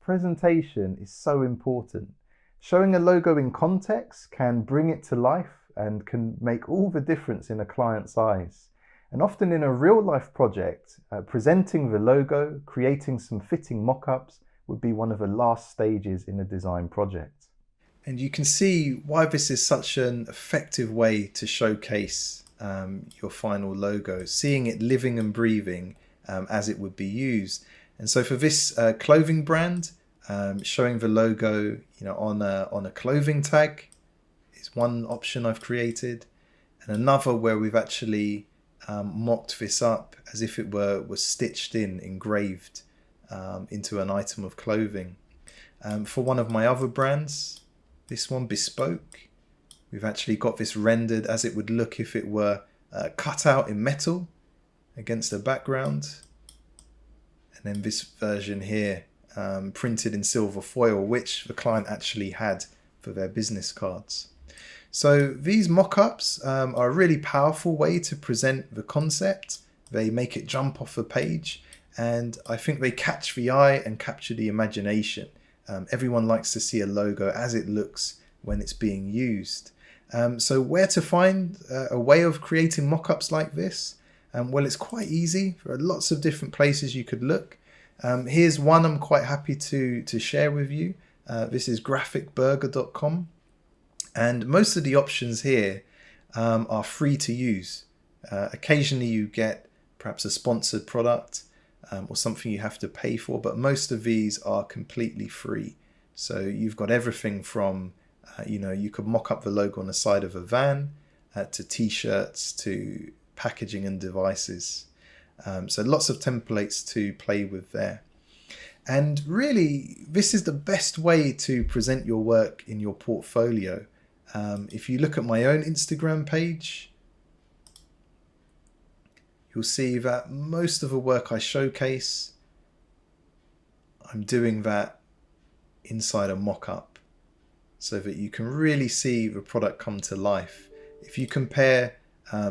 Presentation is so important. Showing a logo in context can bring it to life and can make all the difference in a client's eyes. And often in a real-life project, presenting the logo, creating some fitting mock-ups would be one of the last stages in a design project. And you can see why this is such an effective way to showcase your final logo, seeing it living and breathing as it would be used. And so for this clothing brand, showing the logo, on a clothing tag is one option I've created, and another where we've actually mocked this up as if it was stitched in, engraved into an item of clothing. For one of my other brands, this one, Bespoke, we've actually got this rendered as it would look if it were cut out in metal against a background. And then this version here, printed in silver foil, which the client actually had for their business cards. So these mock-ups are a really powerful way to present the concept. They make it jump off the page, and I think they catch the eye and capture the imagination. Everyone likes to see a logo as it looks when it's being used. So where to find a way of creating mock-ups like this? Well, it's quite easy. There are lots of different places you could look. Here's one I'm quite happy to share with you. This is graphicburger.com. And most of the options here are free to use. Occasionally you get perhaps a sponsored product or something you have to pay for, but most of these are completely free. So you've got everything from, you could mock up the logo on the side of a van, to t-shirts, to packaging and devices. So lots of templates to play with there. And really, this is the best way to present your work in your portfolio. If you look at my own Instagram page, you'll see that most of the work I showcase, I'm doing that inside a mock-up so that you can really see the product come to life. If you compare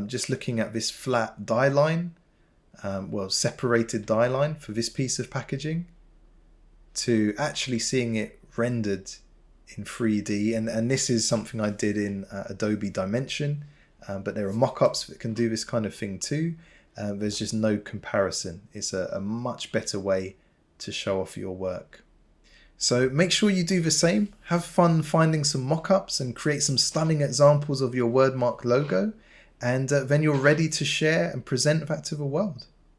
just looking at this flat die line, separated die line for this piece of packaging, to actually seeing it rendered in 3D, and this is something I did in Adobe Dimension, but there are mock-ups that can do this kind of thing too. There's just no comparison. It's a much better way to show off your work. So make sure you do the same. Have fun finding some mock-ups and create some stunning examples of your Wordmark logo, and then you're ready to share and present that to the world.